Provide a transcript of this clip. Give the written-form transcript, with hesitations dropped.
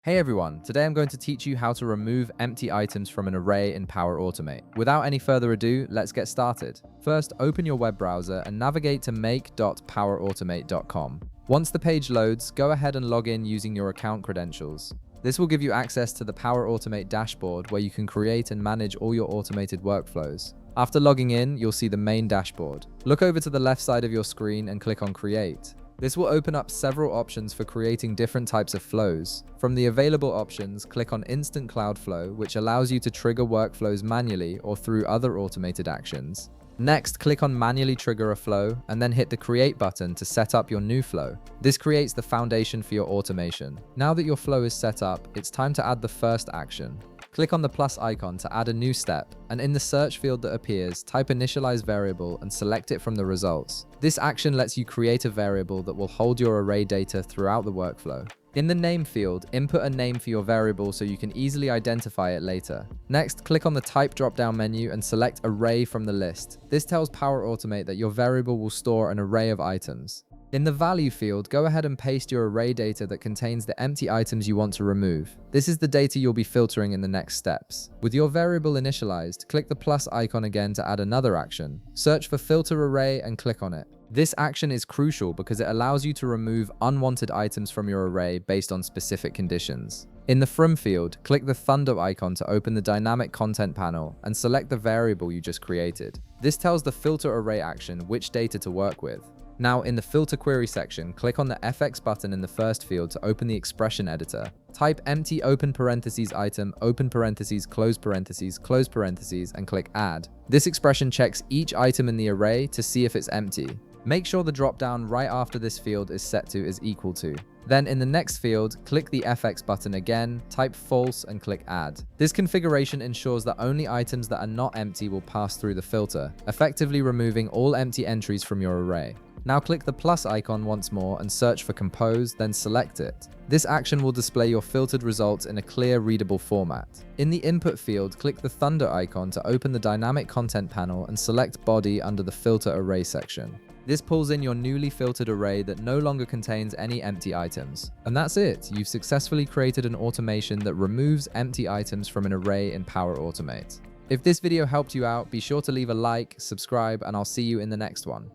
Hey everyone, today I'm going to teach you how to remove empty items from an array in Power Automate. Without any further ado, let's get started. First, open your web browser and navigate to make.powerautomate.com. Once the page loads, go ahead and log in using your account credentials. This will give you access to the Power Automate dashboard where you can create and manage all your automated workflows. After logging in, you'll see the main dashboard. Look over to the left side of your screen and click on Create. This will open up several options for creating different types of flows. From the available options, click on Instant Cloud Flow, which allows you to trigger workflows manually or through other automated actions. Next, click on Manually Trigger a Flow, and then hit the Create button to set up your new flow. This creates the foundation for your automation. Now that your flow is set up, it's time to add the first action. Click on the plus icon to add a new step, and in the search field that appears, type initialize variable and select it from the results. This action lets you create a variable that will hold your array data throughout the workflow. In the name field, input a name for your variable so you can easily identify it later. Next, click on the type drop-down menu and select array from the list. This tells Power Automate that your variable will store an array of items. In the value field, go ahead and paste your array data that contains the empty items you want to remove. This is the data you'll be filtering in the next steps. With your variable initialized, click the plus icon again to add another action. Search for filter array and click on it. This action is crucial because it allows you to remove unwanted items from your array based on specific conditions. In the From field, click the thunder icon to open the dynamic content panel and select the variable you just created. This tells the filter array action which data to work with. Now, in the Filter Query section, click on the FX button in the first field to open the expression editor. Type empty open parentheses item, open parentheses, close parentheses, and click Add. This expression checks each item in the array to see if it's empty. Make sure the drop-down right after this field is set to is equal to. Then in the next field, click the FX button again, type false, and click Add. This configuration ensures that only items that are not empty will pass through the filter, effectively removing all empty entries from your array. Now click the plus icon once more and search for Compose, then select it. This action will display your filtered results in a clear, readable format. In the input field, click the thunder icon to open the dynamic content panel and select Body under the Filter Array section. This pulls in your newly filtered array that no longer contains any empty items. And that's it. You've successfully created an automation that removes empty items from an array in Power Automate. If this video helped you out, be sure to leave a like, subscribe, and I'll see you in the next one.